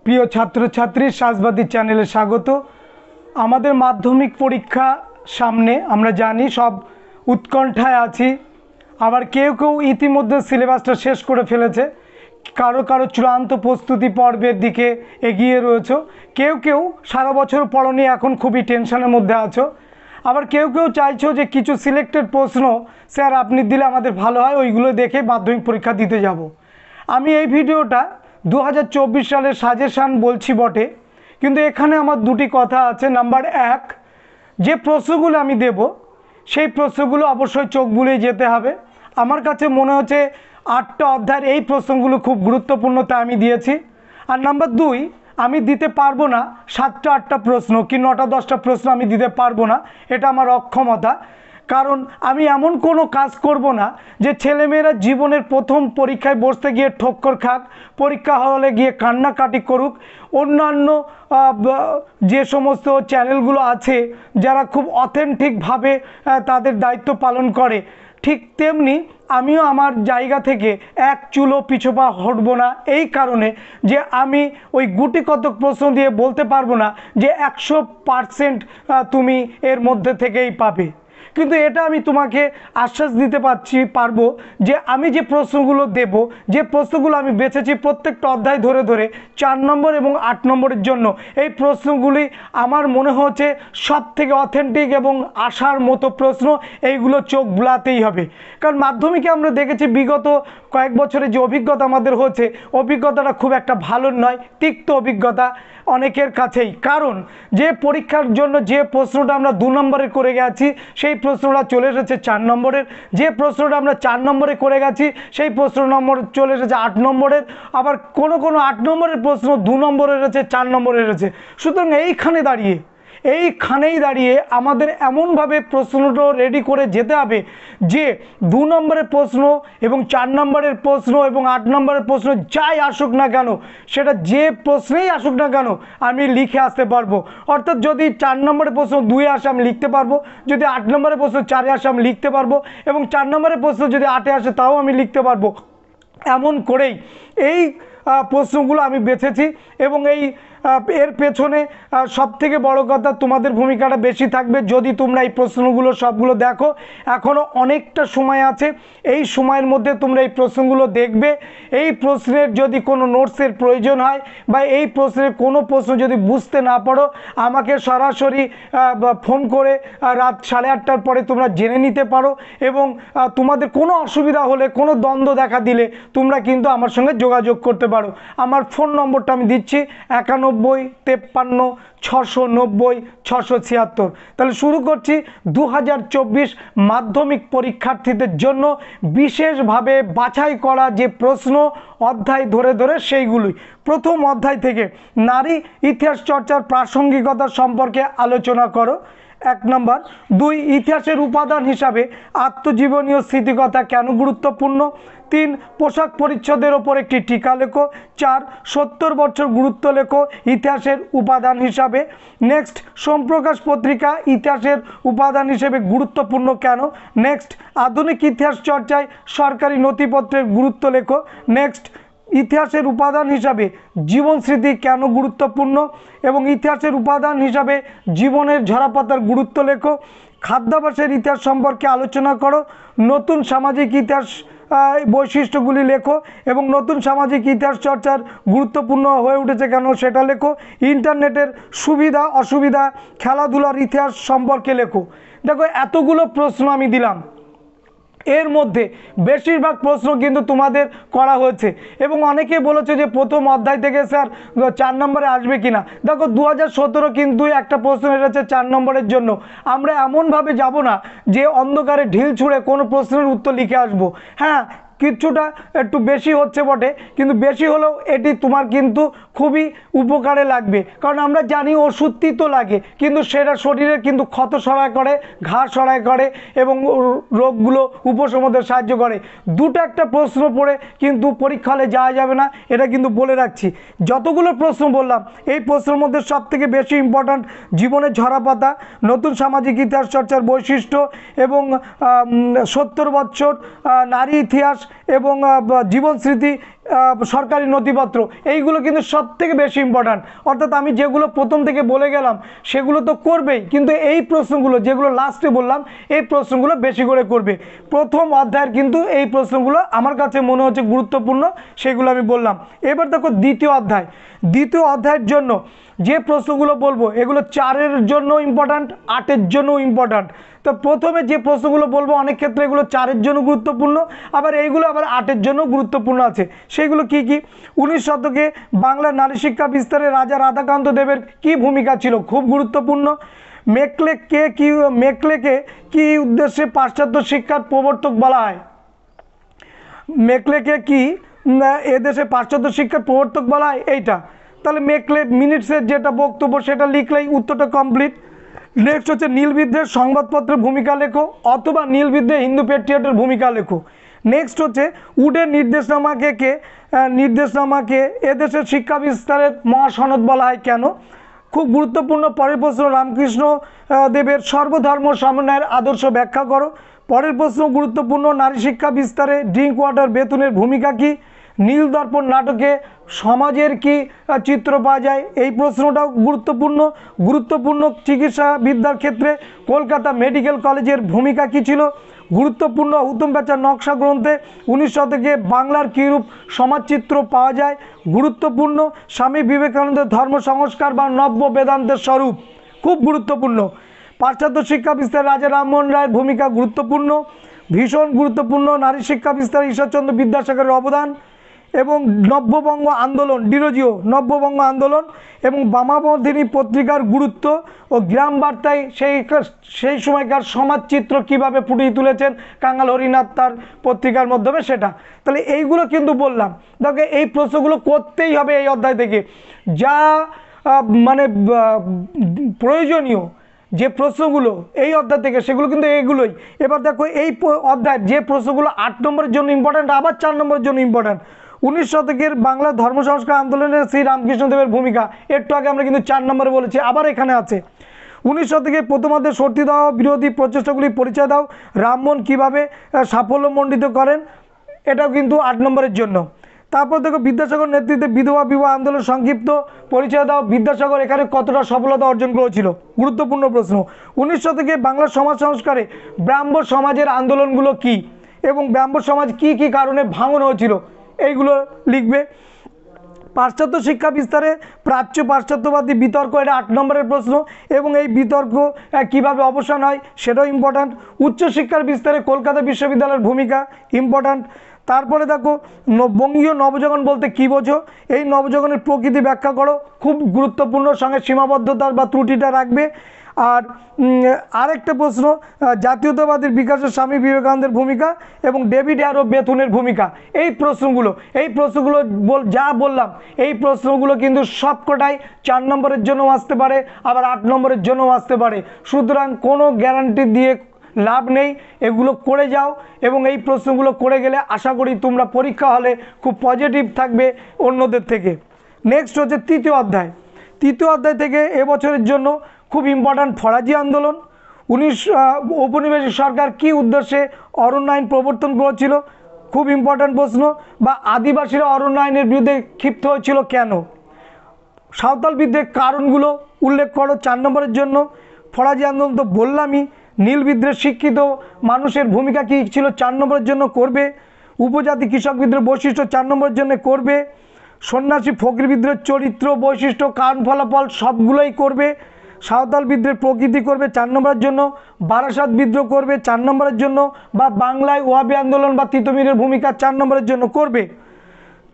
প্রিয় ছাত্রছাত্রী সাজবাদী চ্যানেলে স্বাগত। আমাদের মাধ্যমিক পরীক্ষা সামনে, আমরা জানি সব উৎকণ্ঠায় আছি। আবার কেউ কেউ ইতিমধ্যে সিলেবাসটা শেষ করে ফেলেছে, কারো কারো চূড়ান্ত প্রস্তুতি পর্বের দিকে এগিয়ে রয়েছে। কেউ কেউ সারা বছর পড়নি, এখন খুবই টেনশনের মধ্যে আছো। আবার কেউ কেউ চাইছো যে কিছু সিলেক্টেড প্রশ্ন স্যার আপনি দিলে আমাদের ভালো হয়, ওইগুলো দেখে মাধ্যমিক পরীক্ষা দিতে যাব। আমি এই ভিডিওটা 2024 সালের সাজেশান বলছি বটে, কিন্তু এখানে আমার দুটি কথা আছে। নাম্বার এক, যে প্রশ্নগুলো আমি দেব সেই প্রশ্নগুলো অবশ্যই চোখ বুলিয়ে যেতে হবে। আমার কাছে মনে হচ্ছে 8টা অধ্যায়ের এই প্রশ্নগুলো খুব গুরুত্বপূর্ণ, তা আমি দিয়েছি। আর নাম্বার দুই, আমি দিতে পারবো না 7টা 8টা প্রশ্ন কি 9টা 10টা প্রশ্ন আমি দিতে পারবো না, এটা আমার অক্ষমতা। কারণ আমি এমন কোনো কাজ করব না যে ছেলেমেয়েরা জীবনের প্রথম পরীক্ষায় বসতে গিয়ে ঠক্কর খাক, পরীক্ষা হলে গিয়ে কান্নাকাটি করুক। অন্যান্য যে সমস্ত চ্যানেলগুলো আছে যারা খুব অথেন্টিকভাবে তাদের দায়িত্ব পালন করে, ঠিক তেমনি আমিও আমার জায়গা থেকে এক চুলো পিছপা হটবো না। এই কারণে যে আমি ওই গুটি কতক প্রশ্ন দিয়ে বলতে পারবো না যে 100% তুমি এর মধ্যে থেকেই পাবে। কিন্তু এটা আমি তোমাকে আশ্বাস দিতে পারবো যে আমি যে প্রশ্নগুলো দেব, যে প্রশ্নগুলো আমি বেছেছি প্রত্যেকটা অধ্যায় ধরে ধরে 4 নম্বর এবং 8 নম্বরের জন্য, এই প্রশ্নগুলি আমার মনে হচ্ছে সব থেকে অথেন্টিক এবং আসার মতো প্রশ্ন। এইগুলো চোখ বুলাতেই হবে, কারণ মাধ্যমিকে আমরা দেখেছি বিগত কয়েক বছরে যে অভিজ্ঞতা আমাদের হচ্ছে, অভিজ্ঞতাটা খুব একটা ভালো নয়, তিক্ত অভিজ্ঞতা অনেকের কাছেই। কারণ যে পরীক্ষার জন্য যে প্রশ্নটা আমরা 2 নম্বরে করে গেছি সেই প্রশ্নটা চলে এসেছে 4 নম্বরের, যে প্রশ্নটা আমরা 4 নম্বরে করে গেছি সেই প্রশ্ন নম্বর চলে এসেছে 8 নম্বরের। আবার কোনো 8 নম্বরের প্রশ্ন 2 নম্বরে এসেছে, 4 নম্বরে এসেছে। সুতরাং এইখানেই দাঁড়িয়ে আমাদের এমনভাবে প্রশ্নটা রেডি করে যেতে হবে যে 2 নম্বরের প্রশ্ন এবং 4 নম্বরের প্রশ্ন এবং 8 নম্বরের প্রশ্ন যাই আসুক না কেন, সেটা যে প্রশ্নেই আসুক না কেন আমি লিখে আসতে পারবো। অর্থাৎ যদি 4 নম্বরের প্রশ্ন 2-এ আসে আমি লিখতে পারবো, যদি 8 নম্বরের প্রশ্ন 4-এ আসে আমি লিখতে পারবো, এবং 4 নম্বরের প্রশ্ন যদি 8-এ আসে তাও আমি লিখতে পারবো। এমন করেই এই প্রশ্নগুলো আমি বেছেছি, এবং এর পেছনে সবথেকে বড় কথা তোমাদের ভূমিকাটা বেশি থাকবে। যদি তোমরা এই প্রশ্নগুলো সবগুলো দেখো, এখনও অনেকটা সময় আছে, এই সময়ের মধ্যে তোমরা এই প্রশ্নগুলো দেখবে। এই প্রশ্নের যদি কোনো নোটসের প্রয়োজন হয় বা এই প্রশ্নের কোনো প্রশ্ন যদি বুঝতে না পারো, আমাকে সরাসরি ফোন করে রাত 8:30টার পরে তোমরা জেনে নিতে পারো। এবং তোমাদের কোনো অসুবিধা হলে, কোনো দ্বন্দ্ব দেখা দিলে তোমরা কিন্তু আমার সঙ্গে যোগাযোগ করতে পারো। আমার ফোন নম্বরটা আমি দিচ্ছি 9153-690-676। তাহলে শুরু করছি 2024 মাধ্যমিক পরীক্ষার্থীদের জন্য বিশেষভাবে বাছাই করা যে প্রশ্ন অধ্যায় ধরে ধরে সেইগুলোই। প্রথম অধ্যায় থেকে নারী ইতিহাস চর্চার প্রাসঙ্গিকতা সম্পর্কে আলোচনা করো। 1 নম্বর। 2, ইতিহাসের উপাদান হিসাবে আত্মজীবনীয় স্মৃতিকথা কেন গুরুত্বপূর্ণ। 3, পোশাক পরিচ্ছদের ওপর একটি টিকা লেখো। 4, 70 বছর গুরুত্ব লেখো ইতিহাসের উপাদান হিসাবে। নেক্সট, সোমপ্রকাশ পত্রিকা ইতিহাসের উপাদান হিসেবে গুরুত্বপূর্ণ কেন। নেক্সট, আধুনিক ইতিহাস চর্চায় সরকারি নথিপত্রের গুরুত্ব লেখো। নেক্সট, ইতিহাসের উপাদান হিসাবে জীবন স্মৃতি কেন গুরুত্বপূর্ণ, এবং ইতিহাসের উপাদান হিসাবে জীবনের ঝরাপাতার গুরুত্ব লেখো। খাদ্যাভ্যাসের ইতিহাস সম্পর্কে আলোচনা করো। নতুন সামাজিক ইতিহাস বৈশিষ্ট্যগুলি লেখো, এবং নতুন সামাজিক ইতিহাস চর্চার গুরুত্বপূর্ণ হয়ে উঠেছে কেন সেটা লেখো। ইন্টারনেটের সুবিধা অসুবিধা, খেলাধুলার ইতিহাস সম্পর্কে লেখো। দেখো, এতগুলো প্রশ্ন আমি দিলাম, এর মধ্যে বেশিরভাগ প্রশ্ন কিন্তু তোমাদের করা হয়েছে, এবং অনেকে বলেছে যে প্রথম অধ্যায় থেকে স্যার 4 নম্বরে আসবে কিনা। দেখো, 2017 কিন্তু একটা প্রশ্ন এসেছে 4 নম্বরের জন্য। আমরা এমনভাবে যাব না যে অন্ধকারে ঢিল ছুঁড়ে কোনো প্রশ্নের উত্তর লিখে আসবো। হ্যাঁ, কিছুটা একটু বেশি হচ্ছে বটে, কিন্তু বেশি হলেও এটি তোমার কিন্তু খুবই উপকারে লাগবে। কারণ আমরা জানি ওষুধ তিতো লাগে, কিন্তু সেটা শরীরে কিন্তু ক্ষত সরায় করে, ঘা সরায় করে, এবং রোগগুলো উপশমতে সাহায্য করে। দুটো একটা প্রশ্ন পড়ে কিন্তু পরীক্ষা হলে যাওয়া যাবে না, এটা কিন্তু বলে রাখছি। যতগুলো প্রশ্ন বললাম, এই প্রশ্নের মধ্যে সবথেকে বেশি ইম্পর্ট্যান্ট জীবনের ঝরাপাতা, নতুন সামাজিক ইতিহাস চর্চার বৈশিষ্ট্য, এবং 70 বছর নারী ইতিহাস, এবং জীবন স্মৃতি, সরকারি নথিপত্র, এইগুলো কিন্তু সব থেকে বেশি ইম্পর্ট্যান্ট। অর্থাৎ আমি যেগুলো প্রথম থেকে বলে গেলাম সেগুলো তো করবেই, কিন্তু এই প্রশ্নগুলো যেগুলো লাস্টে বললাম এই প্রশ্নগুলো বেশি করে করবে। প্রথম অধ্যায়ের কিন্তু এই প্রশ্নগুলো আমার কাছে মনে হচ্ছে গুরুত্বপূর্ণ, সেগুলো আমি বললাম। এবার দেখো দ্বিতীয় অধ্যায়। দ্বিতীয় অধ্যায়ের জন্য যে প্রশ্নগুলো বলবো এগুলো 4-এর জন্য ইম্পর্ট্যান্ট, 8-এর জন্য ইম্পর্ট্যান্ট। তো প্রথমে যে প্রশ্নগুলো বলবো অনেক ক্ষেত্রে এগুলো 4-এর জন্য গুরুত্বপূর্ণ, আবার এইগুলো আবার 8-এর জন্য গুরুত্বপূর্ণ আছে। সেগুলো কি কি? 19 শতকে বাংলার নারী শিক্ষা বিস্তারে রাজা রাধাকান্ত দেবের কি ভূমিকা ছিল? খুব গুরুত্বপূর্ণ। মেকলেকে কি উদ্দেশ্যে পাশ্চাত্য শিক্ষার প্রবর্তক বলা হয়? মেকলেকে কি এদেশে পাশ্চাত্য শিক্ষার প্রবর্তক বলা হয়? এইটা। তাহলে মেকলে মিনিটসের যেটা বক্তব্য সেটা লিখলেই উত্তরটা কমপ্লিট। নেক্সট হচ্ছে নীল বিদ্রোহের সংবাদপত্রের ভূমিকা লেখো, অথবা নীল বিদ্রোহে হিন্দু পেট্রিয়টের ভূমিকা লেখো। নেক্সট হচ্ছে উডের নির্দেশনামাকে এদেশের শিক্ষা বিস্তারের মহাসনদ বলা হয় কেন? খুব গুরুত্বপূর্ণ। পরের প্রশ্ন, রামকৃষ্ণ দেবের সর্বধর্ম সমন্বয়ের আদর্শ ব্যাখ্যা করো। পরের প্রশ্ন গুরুত্বপূর্ণ, নারী শিক্ষা বিস্তারে ড্রিঙ্ক ওয়াটার বেতুনের ভূমিকা কী? নীল দর্পণ নাটকে সমাজের কি চিত্র পাওয়া যায়? এই প্রশ্নটাও গুরুত্বপূর্ণ। চিকিৎসা বিদ্যার ক্ষেত্রে কলকাতা মেডিকেল কলেজের ভূমিকা কী ছিল? গুরুত্বপূর্ণ। হুতুম প্যাঁচার নকশা গ্রন্থে 19 শতকে বাংলার কীরূপ সমাজচিত্র পাওয়া যায়? গুরুত্বপূর্ণ। স্বামী বিবেকানন্দের ধর্ম সংস্কার বা নব্য বেদান্তের স্বরূপ, খুব গুরুত্বপূর্ণ। পাশ্চাত্য শিক্ষা বিস্তারে রাজা রামমোহন রায়ের ভূমিকা গুরুত্বপূর্ণ, ভীষণ গুরুত্বপূর্ণ। নারী শিক্ষা বিস্তারে ঈশ্বরচন্দ্র বিদ্যাসাগরের অবদান, এবং নব্যবঙ্গ আন্দোলন, ডিরোজিও নব্যবঙ্গ আন্দোলন এবং বামাবর্ধিনী পত্রিকার গুরুত্ব ও গ্রাম বার্তায় সেই সময়কার সমাজচিত্র কিভাবে ফুটিয়ে তুলেছেন কাঙাল হরিনাথ তার পত্রিকার মাধ্যমে, সেটা। তাহলে এইগুলো কিন্তু বললাম। দেখো এই প্রশ্নগুলো করতেই হবে এই অধ্যায় থেকে, যা মানে প্রয়োজনীয় যে প্রশ্নগুলো এই অধ্যায় থেকে সেগুলো কিন্তু এইগুলোই। এবার দেখো এই অধ্যায়ের যে প্রশ্নগুলো 8 নম্বরের জন্য ইম্পর্ট্যান্ট, আবার 4 নম্বরের জন্য ইম্পর্ট্যান্ট। 19 শতকের বাংলা ধর্ম সংস্কার আন্দোলনে শ্রী রামকৃষ্ণদেবের ভূমিকা, একটু আগে আমরা কিন্তু 4 নম্বরে বলেছি, আবার এখানে আছে। 19 শতকে প্রথমার্ধে সতীদাহ বিরোধী প্রচেষ্টাগুলি পরিচয় দাও, রামমোহন কীভাবে সাফল্যমণ্ডিত করেন, এটাও কিন্তু 8 নম্বরের জন্য। তারপর দেখো বিদ্যাসাগর নেতৃত্বে বিধবা বিবাহ আন্দোলন সংক্ষিপ্ত পরিচয় দাও, বিদ্যাসাগর এখানে কতটা সফলতা অর্জন করেছিল, গুরুত্বপূর্ণ প্রশ্ন। 19 শতকে বাংলার সমাজ সংস্কারে ব্রাহ্ম সমাজের আন্দোলনগুলো কি, এবং ব্রাহ্ম সমাজ কি কি কারণে ভাঙন হয়েছিল, এইগুলো লিখবে। পাশ্চাত্য শিক্ষা বিস্তারে প্রাচ্য পাশ্চাত্যবাদী বিতর্ক, এটা 8 নম্বরের প্রশ্ন, এবং এই বিতর্ক কিভাবে অবসান হয় সেটাও ইম্পর্ট্যান্ট। উচ্চশিক্ষার বিস্তারে কলকাতা বিশ্ববিদ্যালয়ের ভূমিকা ইম্পর্ট্যান্ট। তারপরে দেখো বঙ্গীয় নবজাগরণ বলতে কী বোঝো, এই নবজাগরণের প্রকৃতি ব্যাখ্যা করো, খুব গুরুত্বপূর্ণ, সঙ্গে সীমাবদ্ধতার বা ত্রুটিটা রাখবে। আর আরেকটা প্রশ্ন, জাতীয়তাবাদের বিকাশে স্বামী বিবেকানন্দের ভূমিকা এবং ডেভিড হ্যারো বেথুনের ভূমিকা। এই প্রশ্নগুলো যা বললাম এই প্রশ্নগুলো কিন্তু সবকটাই 4 নম্বরের জন্যও আসতে পারে, আবার 8 নম্বরের জন্যও আসতে পারে। সুতরাং কোনো গ্যারান্টি দিয়ে লাভ নেই, এগুলো করে যাও, এবং এই প্রশ্নগুলো করে গেলে আশা করি তোমরা পরীক্ষা হলে খুব পজিটিভ থাকবে অন্যদের থেকে। নেক্সট হচ্ছে তৃতীয় অধ্যায়। তৃতীয় অধ্যায় থেকে এবছরের জন্য খুব ইম্পর্ট্যান্ট, ফরাজি আন্দোলন। ঔপনিবেশিক সরকার কি উদ্দেশ্যে অরণ্য আইন প্রবর্তন করেছিল, খুব ইম্পর্ট্যান্ট প্রশ্ন। বা আদিবাসীরা অরণ্য আইনের বিরুদ্ধে ক্ষিপ্ত হয়েছিল কেন? সাঁওতাল বিদ্রোহের কারণগুলো উল্লেখ করো, 4 নম্বরের জন্য। ফরাজি আন্দোলন তো বললামই। নীল বিদ্রোহে শিক্ষিত মানুষের ভূমিকা কী ছিল, 4 নম্বরের জন্য করবে। উপজাতি কৃষক বিদ্রোহের বৈশিষ্ট্য 4 নম্বরের জন্য করবে। সন্ন্যাসী ফকির বিদ্রোহের চরিত্র, বৈশিষ্ট্য, কারণ, ফলাফল সবগুলোই করবে। সাঁওতাল বিদ্রোহের প্রকৃতি করবে 4 নম্বরের জন্য। বারাসাত বিদ্রোহ করবে 4 নম্বরের জন্য, বা বাংলায় ওয়াবি আন্দোলন বা তিতুমিরের ভূমিকা 4 নম্বরের জন্য করবে।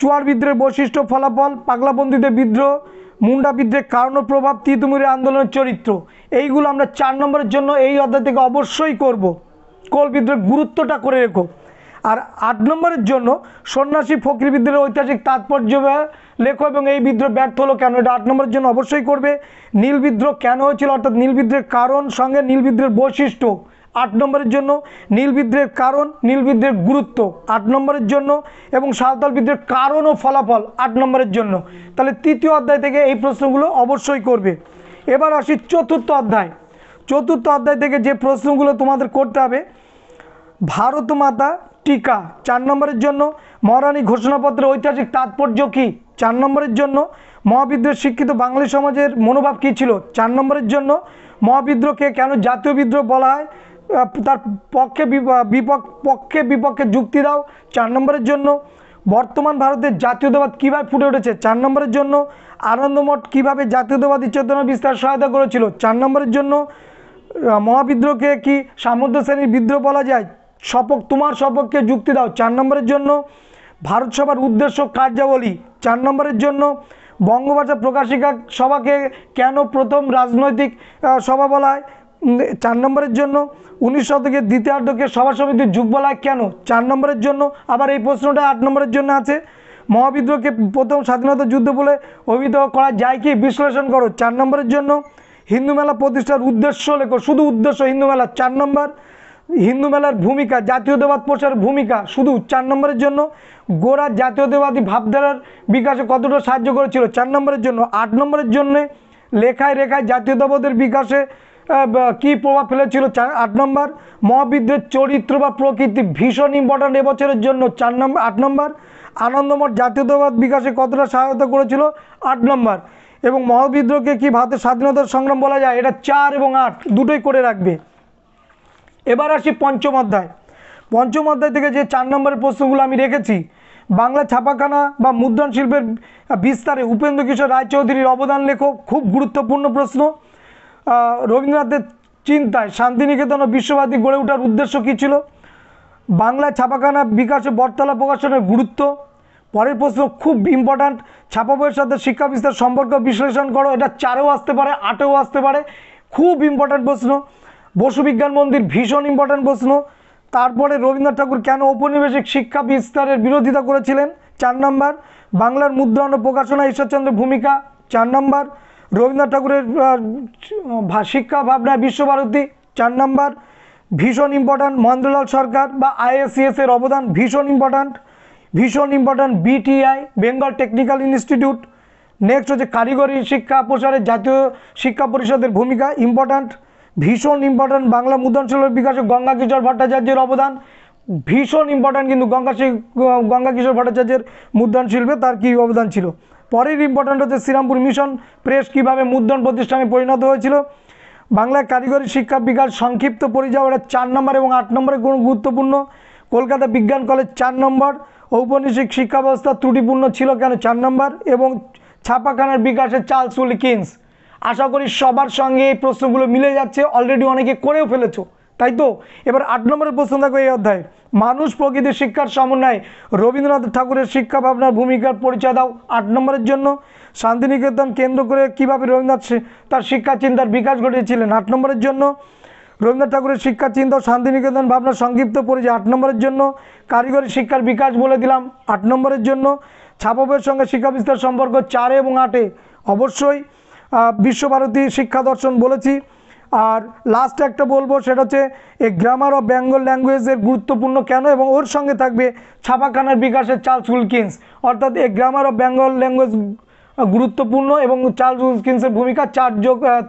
চুয়ার বিদ্রোহের বৈশিষ্ট্য, ফলাফল, পাগলাবন্দীদের বিদ্রোহ, মুন্ডা বিদ্রোহের কারণ ও প্রভাব, তিতুমিরের আন্দোলনের চরিত্র, এইগুলো আমরা 4 নম্বরের জন্য এই অধ্যায় থেকে অবশ্যই করব। কোল বিদ্রোহের গুরুত্বটা করে রেখো। আর 8 নম্বরের জন্য সন্ন্যাসী ফকির বিদ্রোহের ঐতিহাসিক তাৎপর্য লেখো, এবং এই বিদ্রোহ ব্যর্থ হলো কেন, এটা 8 নম্বরের জন্য অবশ্যই করবে। নীল বিদ্রোহ কেন হয়েছিল, অর্থাৎ নীল বিদ্রোহের কারণ সঙ্গে নীল বিদ্রোহের বৈশিষ্ট্য 8 নম্বরের জন্য। নীল বিদ্রোহের কারণ, নীল বিদ্রোহের গুরুত্ব 8 নম্বরের জন্য, এবং সাঁওতাল বিদ্রোহের কারণ ও ফলাফল 8 নম্বরের জন্য। তাহলে তৃতীয় অধ্যায় থেকে এই প্রশ্নগুলো অবশ্যই করবে। এবার আসি চতুর্থ অধ্যায়। চতুর্থ অধ্যায় থেকে যে প্রশ্নগুলো তোমাদের করতে হবে, ভারত মাতা টিকা। 4 নম্বরের জন্য মহারানী ঘোষণাপত্রের ঐতিহাসিক তাৎপর্য কী? 4 নম্বরের জন্য মহাবিদ্রোহ শিক্ষিত বাঙালি সমাজের মনোভাব কী ছিল? 4 নম্বরের জন্য মহাবিদ্রোহকে কেন জাতীয় বিদ্রোহ বলা হয়? তার পক্ষে বিপক্ষে যুক্তি দাও। 4 নম্বরের জন্য বর্তমান ভারতের জাতীয়তাবাদ কীভাবে ফুটে উঠেছে? 4 নম্বরের জন্য আনন্দমঠ কীভাবে জাতীয়তাবাদী চেতনা বিস্তার সহায়তা করেছিল? 4 নম্বরের জন্য মহাবিদ্রোহকে কি সামন্ত শ্রেণীর বিদ্রোহ বলা যায়? তোমার সপক্ষে যুক্তি দাও। 4 নম্বরের জন্য ভারত সভার উদ্দেশ্য কার্যাবলী। 4 নম্বরের জন্য বঙ্গভাষা প্রকাশিকা সভাকে কেন প্রথম রাজনৈতিক সভা বলা হয়? 4 নম্বরের জন্য 19 শতকের দ্বিতীয়ার্ধকে সভা সমিতির যুগ বলা হয় কেন? 4 নম্বরের জন্য আবার এই প্রশ্নটা 8 নম্বরের জন্য আছে, মহাবিদ্রোহকে প্রথম স্বাধীনতা যুদ্ধ বলে অভিহিত করা যায় কি? বিশ্লেষণ করো। 4 নম্বরের জন্য হিন্দু মেলা প্রতিষ্ঠার উদ্দেশ্য লেখো, শুধু উদ্দেশ্য হিন্দু মেলা। 4 নম্বর হিন্দু মেলার ভূমিকা, জাতীয়তাবাদ প্রচারের ভূমিকা শুধু। 4 নম্বরের জন্য গোরা জাতীয়তাবাদী ভাবধারার বিকাশে কতটা সাহায্য করেছিল? 4 নম্বরের জন্য। 8 নম্বরের জন্য লেখায় রেখায় জাতীয়তাবাদের বিকাশে কী প্রভাব ফেলেছিল? 8 নম্বর মহাবিদ্রোহের চরিত্র বা প্রকৃতি ভীষণ ইম্পর্ট্যান্ট এবছরের জন্য। 8 নম্বর আনন্দমঠ জাতীয়তাবাদ বিকাশে কতটা সহায়তা করেছিল? 8 নম্বর এবং মহাবিদ্রোহকে কি ভারতের স্বাধীনতার সংগ্রাম বলা যায়? এটা 4 এবং 8 দুটোই করে রাখবে। এবার আসি পঞ্চম অধ্যায়। পঞ্চম অধ্যায় থেকে যে 4 নম্বরের প্রশ্নগুলো আমি রেখেছি, বাংলা ছাপাখানা বা মুদ্রণ শিল্পের বিস্তারে উপেন্দ্র কিশোর রায়চৌধুরীর অবদান লেখো, খুব গুরুত্বপূর্ণ প্রশ্ন। রবীন্দ্রনাথের চিন্তায় শান্তিনিকেতন ও বিশ্বভারতী গড়ে ওঠার উদ্দেশ্য কী ছিল? বাংলা ছাপাখানা বিকাশে বটতলা প্রকাশনের গুরুত্ব। পরের প্রশ্ন খুব ইম্পর্ট্যান্ট, ছাপা বইয়ের সাথে শিক্ষা বিস্তার সম্পর্ক বিশ্লেষণ করো। এটা 4এও আসতে পারে, 8এও আসতে পারে, খুব ইম্পর্ট্যান্ট প্রশ্ন। বসু বিজ্ঞান মন্দির ভীষণ ইম্পর্ট্যান্ট প্রশ্ন। তারপরে রবীন্দ্রনাথ ঠাকুর কেন ঔপনিবেশিক শিক্ষা বিস্তারের বিরোধিতা করেছিলেন? 4 নম্বর বাংলার মুদ্রণ ও প্রকাশনা ঈশ্বরচন্দ্রের ভূমিকা। 4 নম্বর রবীন্দ্রনাথ ঠাকুরের শিক্ষা ভাবনা বিশ্বভারতী। 4 নম্বর ভীষণ ইম্পর্ট্যান্ট মহেন্দ্রলাল সরকার বা ISCS এর অবদান ভীষণ important BTI Bengal technical institute. Next হচ্ছে কারিগরি শিক্ষা প্রসারে জাতীয় শিক্ষা পরিষদের ভূমিকা ইম্পর্ট্যান্ট, ভীষণ ইম্পর্ট্যান্ট বাংলা মুদ্রণ শিল্পের বিকাশে গঙ্গা কিশোর ভট্টাচার্যের অবদান ভীষণ ইম্পর্ট্যান্ট, কিন্তু গঙ্গা কিশোর ভট্টাচার্যের মুদ্রণ শিল্পে তার কী অবদান ছিল। পরের ইম্পর্ট্যান্ট হচ্ছে শ্রীরামপুর মিশন প্রেস কীভাবে মুদ্রণ প্রতিষ্ঠানে পরিণত হয়েছিল। বাংলায় কারিগরি শিক্ষা বিকাশ সংক্ষিপ্ত পরিযাও, এটা 4 নম্বর এবং 8 নম্বরে গুরুত্বপূর্ণ। কলকাতা বিজ্ঞান কলেজ 4 নম্বর। ঔপনিবেশিক শিক্ষা ব্যবস্থা ত্রুটিপূর্ণ ছিল কেন? 4 নম্বর এবং ছাপাখানার বিকাশে চার্লস উইলকিন্স। আশা করি সবার সঙ্গে এই প্রশ্নগুলো মিলে যাচ্ছে, অলরেডি অনেকে করেও ফেলেছো, তাই তো? এবার 8 নম্বরের প্রশ্ন দেখো এই অধ্যায়ে, মানুষ প্রকৃতি শিক্ষার সমন্বয়ে রবীন্দ্রনাথ ঠাকুরের শিক্ষা ভাবনার ভূমিকার পরিচয় দাও। 8 নম্বরের জন্য শান্তিনিকেতন কেন্দ্র করে কীভাবে রবীন্দ্রনাথ তার শিক্ষা চিন্তার বিকাশ ঘটিয়েছিলেন। 8 নম্বরের জন্য রবীন্দ্রনাথ ঠাকুরের শিক্ষা চিন্তা ও শান্তিনিকেতন ভাবনার সংক্ষিপ্ত পরিচয়। 8 নম্বরের জন্য কারিগরি শিক্ষার বিকাশ বলে দিলাম। 8 নম্বরের জন্য ছাপা বইয়ের সঙ্গে শিক্ষা বিস্তার সম্পর্ক 4 এবং 8-এ অবশ্যই বিশ্বভারতী শিক্ষা দর্শন বলেছি। আর লাস্ট একটা বলবো, সেটা হচ্ছে এই গ্রামার অফ বেঙ্গল ল্যাঙ্গুয়েজের গুরুত্বপূর্ণ কেন, এবং ওর সঙ্গে থাকবে ছাপাখানার বিকাশে চার্লস উইলকিন্স। অর্থাৎ এই গ্রামার অফ বেঙ্গল ল্যাঙ্গুয়েজ গুরুত্বপূর্ণ এবং চার্লস উইলকিন্সের ভূমিকা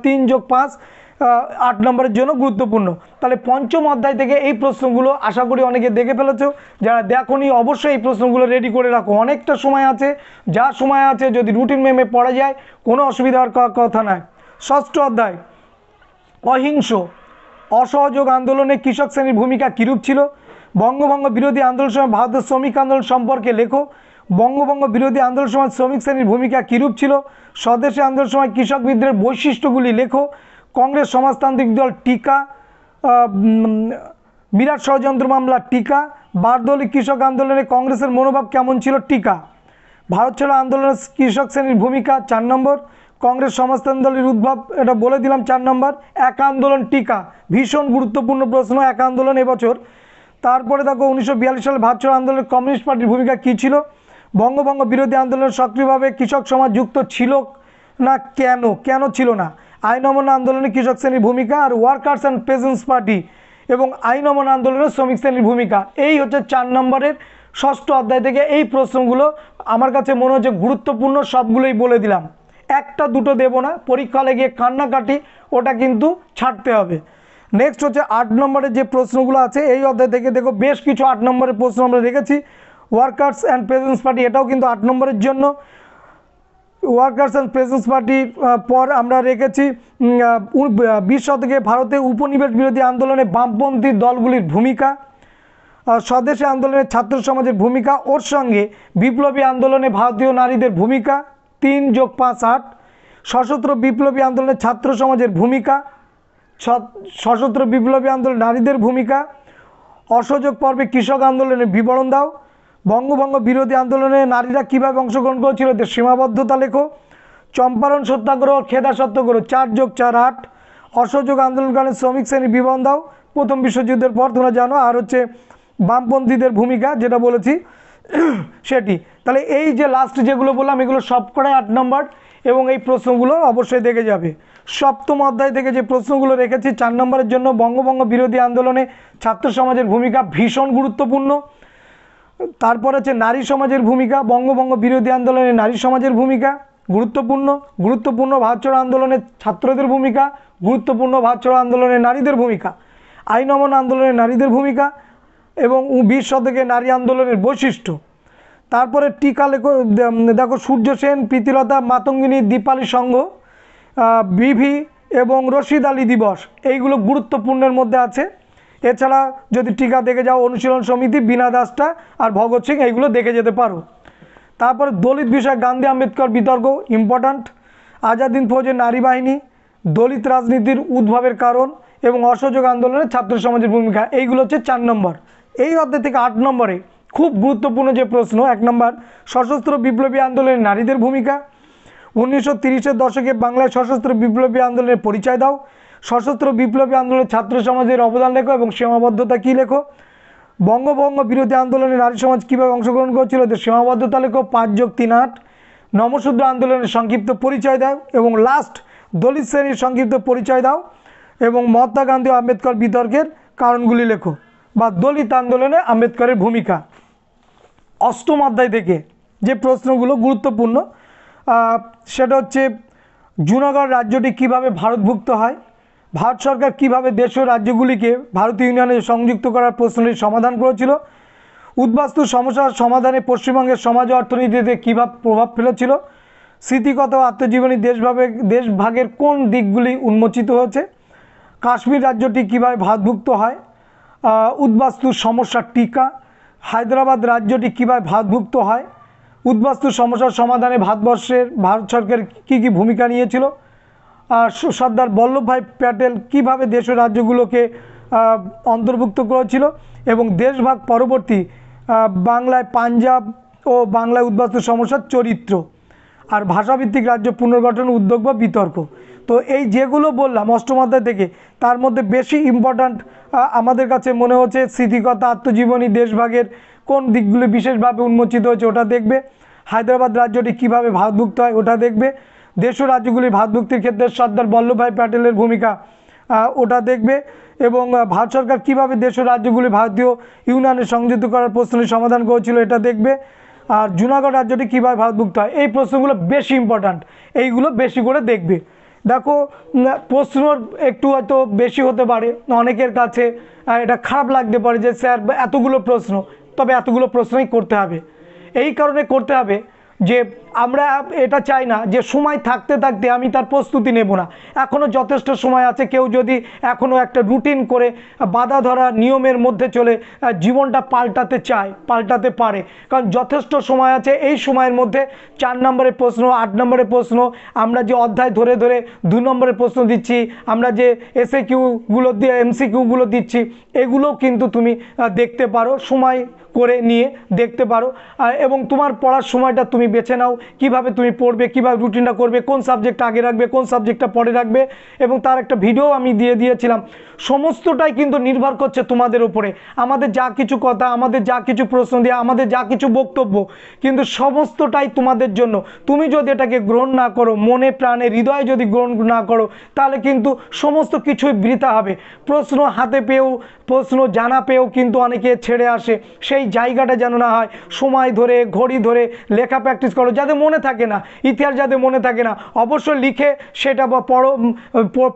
3+5 8 নম্বরের জন্য গুরুত্বপূর্ণ। তাহলে পঞ্চম অধ্যায় থেকে এই প্রশ্নগুলো আশা করি অনেকে দেখে ফেলেছো, যারা দেখোনি অবশ্যই এই প্রশ্নগুলো রেডি করে রাখো, অনেকটা সময় আছে, যা সময় আছে যদি রুটিন মেমে পড়া যায় কোনো অসুবিধা হওয়ার কথা নয়। ষষ্ঠ অধ্যায় অহিংস অসহযোগ আন্দোলনে কৃষক শ্রেণীর ভূমিকা কীরূপ ছিল। বঙ্গভঙ্গ বিরোধী আন্দোলনের সময় ভারতের শ্রমিক আন্দোলন সম্পর্কে লেখো। বঙ্গভঙ্গ বিরোধী আন্দোলনের সময় শ্রমিক শ্রেণীর ভূমিকা কীরূপ ছিল। স্বদেশী আন্দোলনের সময় কৃষক বিদ্রোহের বৈশিষ্ট্যগুলি লেখো। কংগ্রেস সমাজতান্ত্রিক দল টিকা, মিরাট ষড়যন্ত্র মামলা টিকা, বারদৌলি কৃষক আন্দোলনে কংগ্রেসের মনোভাব কেমন ছিল টিকা। ভারত ছাড়ো আন্দোলনের কৃষক শ্রেণীর ভূমিকা 4 নম্বর। কংগ্রেস সমাজতান্ত্রিক দলের উদ্ভব এটা বলে দিলাম 4 নম্বর। এক আন্দোলন টিকা ভীষণ গুরুত্বপূর্ণ প্রশ্ন, এক আন্দোলন এবছর। তারপরে দেখো 1942 সালে ভারত ছাড়ো আন্দোলনে কমিউনিস্ট পার্টির ভূমিকা কী ছিল। বঙ্গভঙ্গ বিরোধী আন্দোলনে সক্রিয়ভাবে কৃষক সমাজ যুক্ত ছিল না, কেন ছিল না। আইন অমান্য আন্দোলনে কৃষক শ্রেণীর ভূমিকা, আর ওয়ার্কার্স অ্যান্ড পেজেন্টস পার্টি এবং আইন অমান্য আন্দোলনে শ্রমিক শ্রেণীর ভূমিকা। এই হচ্ছে 4 নম্বরের ষষ্ঠ অধ্যায় থেকে এই প্রশ্নগুলো আমার কাছে মনে হচ্ছে গুরুত্বপূর্ণ, সবগুলোই বলে দিলাম, একটা দুটো দেব না, পরীক্ষা হলে গিয়ে কান্নাকাটি ওটা কিন্তু ছাড়তে হবে। নেক্সট হচ্ছে 8 নম্বরের যে প্রশ্নগুলো আছে এই অধ্যায় থেকে দেখো বেশ কিছু 8 নম্বরের প্রশ্ন আমরা রেখেছি। ওয়ার্কার্স অ্যান্ড প্রেজেন্স পার্টি, এটাও কিন্তু 8 নম্বরের জন্য। ওয়ার্কার্স অ্যান্ড প্রেজেন্স পার্টি পর আমরা রেখেছি 20 শতকে ভারতে উপনিবেশ বিরোধী আন্দোলনে বামপন্থী দলগুলির ভূমিকা, স্বদেশী আন্দোলনে ছাত্র সমাজের ভূমিকা, ওর সঙ্গে বিপ্লবী আন্দোলনে ভারতীয় নারীদের ভূমিকা 3 + 5 8, সশস্ত্র বিপ্লবী আন্দোলনে ছাত্র সমাজের ভূমিকা, সশস্ত্র বিপ্লবী আন্দোলনে নারীদের ভূমিকা, অসহযোগ পর্বে কৃষক আন্দোলনের বিবরণ দাও, বঙ্গভঙ্গ বিরোধী আন্দোলনে নারীরা কীভাবে অংশগ্রহণ করেছিল এদের সীমাবদ্ধতা লেখো, চম্পারণ সত্যাগ্রহ খেদা সত্যাগ্রহ 4 + 4 8, অসহযোগ আন্দোলনকালীন শ্রমিক শ্রেণীর বিবরণ দাও প্রথম বিশ্বযুদ্ধের পর, তোমরা জানো। আর হচ্ছে বামপন্থীদের ভূমিকা যেটা বলেছি সেটি। তাহলে এই যে লাস্ট যেগুলো বললাম এগুলো সবকটাই 8 নম্বর এবং এই প্রশ্নগুলো অবশ্যই দেখে যাবে। সপ্তম অধ্যায় থেকে যে প্রশ্নগুলো রেখেছি 4 নম্বরের জন্য, বঙ্গভঙ্গ বিরোধী আন্দোলনে ছাত্র সমাজের ভূমিকা ভীষণ গুরুত্বপূর্ণ। তারপর হচ্ছে নারী সমাজের ভূমিকা, বঙ্গভঙ্গ বিরোধী আন্দোলনে নারী সমাজের ভূমিকা গুরুত্বপূর্ণ ভারত ছাড়ো আন্দোলনে ছাত্রদের ভূমিকা গুরুত্বপূর্ণ, ভারত ছাড়ো আন্দোলনে নারীদের ভূমিকা, আইন অমান্য আন্দোলনে নারীদের ভূমিকা এবং 20 শতকে নারী আন্দোলনের বৈশিষ্ট্য। তারপরে টিকা লেখো, দেখো সূর্য সেন, প্রীতিলতা, মাতঙ্গিনী, দীপালি সংঘ, বিভি এবং রশিদ আলী দিবস, এইগুলো গুরুত্বপূর্ণের মধ্যে আছে। এছাড়া যদি টিকা দেখে যাও অনুশীলন সমিতি, বীণা দাসটা আর ভগৎ সিং, এইগুলো দেখে যেতে পারো। তারপরে দলিত বিষয় গান্ধী আম্বেদকর বিতর্ক ইম্পর্ট্যান্ট, আজাদ হিন্দ ফৌজের নারী বাহিনী, দলিত রাজনীতির উদ্ভবের কারণ এবং অসহযোগ আন্দোলনে ছাত্র সমাজের ভূমিকা, এইগুলো হচ্ছে 4 নম্বর। এই অধ্যায় থেকে 8 নম্বরে খুব গুরুত্বপূর্ণ যে প্রশ্ন, 1 নম্বর সশস্ত্র বিপ্লবী আন্দোলনে নারীদের ভূমিকা, 1930-এর দশকে বাংলায় সশস্ত্র বিপ্লবী আন্দোলনের পরিচয় দাও, সশস্ত্র বিপ্লবী আন্দোলনে ছাত্র সমাজের অবদান লেখো এবং সীমাবদ্ধতা কী লেখো, বঙ্গভঙ্গ বিরোধী আন্দোলনে নারী সমাজ কীভাবে অংশগ্রহণ করেছিল এদের সীমাবদ্ধতা লেখো 5 + 3 8, নমশূদ্র আন্দোলনের সংক্ষিপ্ত পরিচয় দাও এবং লাস্ট দলিত শ্রেণীর সংক্ষিপ্ত পরিচয় দাও এবং মহাত্মা গান্ধী ও আম্বেদকর বিতর্কের কারণগুলি লেখো বা দলিত আন্দোলনে আম্বেদকরের ভূমিকা। অষ্টম অধ্যায় থেকে যে প্রশ্নগুলো গুরুত্বপূর্ণ সেটা হচ্ছে জুনাগড় রাজ্যটি কিভাবে ভারতভুক্ত হয়, ভারত সরকার কিভাবে দেশীয় রাজ্যগুলিকে ভারতীয় ইউনিয়নে সংযুক্ত করার প্রশ্নটির সমাধান করেছিল, উদ্বাস্তু সমস্যার সমাধানে পশ্চিমবঙ্গের সমাজ ও অর্থনীতিতে কীভাবে প্রভাব ফেলেছিল, স্মৃতিকথা ও আত্মজীবনী দেশভাগের কোন দিকগুলি উন্মোচিত হয়েছে, কাশ্মীর রাজ্যটি কীভাবে ভারতভুক্ত হয়, উদ্বাস্তু সমস্যার টিকা, হায়দ্রাবাদ রাজ্যটি কীভাবে ভারতভুক্ত হয়, উদ্বাস্তু সমস্যার সমাধানে ভারত সরকার কী কী ভূমিকা নিয়েছিল, সর্দার বল্লভভাই প্যাটেল কীভাবে দেশীয় রাজ্যগুলোকে অন্তর্ভুক্ত করেছিল এবং দেশভাগ পরবর্তী বাংলায় পাঞ্জাব ও বাংলায় উদ্বাস্তু সমস্যার চরিত্র, আর ভাষাভিত্তিক রাজ্য পুনর্গঠন উদ্যোগ বা বিতর্ক। তো এই যেগুলো বললাম অষ্টম অধ্যায় থেকে তার মধ্যে বেশি ইম্পর্ট্যান্ট আমাদের কাছে মনে হচ্ছে স্মৃতিকথা, আত্মজীবনী, দেশভাগের কোন দিকগুলি বিশেষভাবে উন্মোচিত হয়েছে ওটা দেখবে, হায়দ্রাবাদ রাজ্যটি কীভাবে ভারতভুক্ত হয় ওটা দেখবে, দেশীয় রাজ্যগুলির ভারতভুক্তির ক্ষেত্রে সর্দার বল্লভভাই প্যাটেলের ভূমিকা ওটা দেখবে এবং ভারত সরকার কীভাবে দেশীয় রাজ্যগুলি ভারতীয় ইউনিয়নে সংযুক্ত করার প্রশ্নটি সমাধান করেছিল এটা দেখবে, আর জুনাগড় রাজ্যটি কীভাবে ভারতভুক্ত হয়। এই প্রশ্নগুলো বেশি ইম্পর্ট্যান্ট, এইগুলো বেশি করে দেখবে। দেখো প্রশ্ন একটু হয়তো বেশি হতে পারে, অনেকের কাছে এটা খারাপ লাগতে পারে যে স্যার এতগুলো প্রশ্ন, তবে এতগুলো প্রশ্নই করতে হবে। এই কারণে করতে হবে যে আমরা এটা চাই না যে সময় থাকতে থাকতে আমি তার প্রস্তুতি নেব না, এখনও যথেষ্ট সময় আছে। কেউ যদি এখনও একটা রুটিন করে বাধা ধরা নিয়মের মধ্যে চলে জীবনটা পাল্টাতে চায়, পাল্টাতে পারে, কারণ যথেষ্ট সময় আছে। এই সময়ের মধ্যে 4 নম্বরের প্রশ্ন, 8 নম্বরের প্রশ্ন, আমরা যে অধ্যায় ধরে ধরে 2 নম্বরের প্রশ্ন দিচ্ছি, আমরা যে এসএকিউগুলো দিয়ে এমসিকিউগুলো দিচ্ছি, এগুলোও কিন্তু তুমি দেখতে পারো, সময় করে নিয়ে দেখতে পারো এবং তোমার পড়ার সময়টা তুমি বেছে নাও, কিভাবে তুমি পড়বে, কিভাবে রুটিনটা করবে, কোন সাবজেক্টটা আগে রাখবে, কোন সাবজেক্টটা পরে রাখবে, এবং তার একটা ভিডিও আমি দিয়ে দিয়েছিলাম। সমস্তটাই কিন্তু নির্ভর করছে তোমাদের উপরে। আমাদের যা কিছু কথা, আমাদের যা কিছু প্রশ্ন দেওয়া, আমাদের যা কিছু বক্তব্য, কিন্তু সমস্তটাই তোমাদের জন্য। তুমি যদি এটাকে গ্রহণ না করো, মনে প্রাণে হৃদয়ে যদি গ্রহণ না করো, তাহলে কিন্তু সমস্ত কিছুই বৃথা হবে। প্রশ্ন হাতে পেয়েও, প্রশ্ন জানা পেয়েও কিন্তু অনেকে ছেড়ে আসে। সেই সেই জায়গাটা যেন না হয়। সময় ধরে ঘড়ি ধরে লেখা প্র্যাকটিস করো, যাদের মনে থাকে না, ইতিহাস যাদের মনে থাকে না, অবশ্যই লিখে সেটা পড়ো,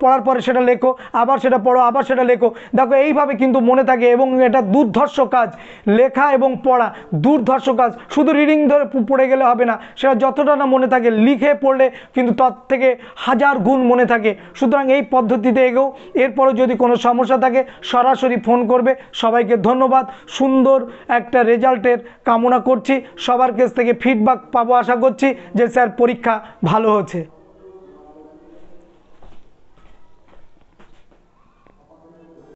পড়ার পরে সেটা লেখো, আবার সেটা পড়ো, আবার সেটা লেখো। দেখো এইভাবে কিন্তু মনে থাকে এবং এটা দুর্ধর্ষ কাজ। লেখা এবং পড়া দুর্ধর্ষ কাজ। শুধু রিডিং ধরে পড়ে গেলে হবে না, সেটা যতটা না মনে থাকে লিখে পড়লে কিন্তু তার থেকে 1000 গুণ মনে থাকে। সুতরাং এই পদ্ধতিতে এগোও। এরপরে যদি কোনো সমস্যা থাকে সরাসরি ফোন করবে। সবাইকে ধন্যবাদ। সুন্দর একটা রেজাল্টের কামনা করছি, সবার কাছ থেকে ফিডব্যাক পাবো আশা করছি যে স্যার পরীক্ষা ভালো হচ্ছে।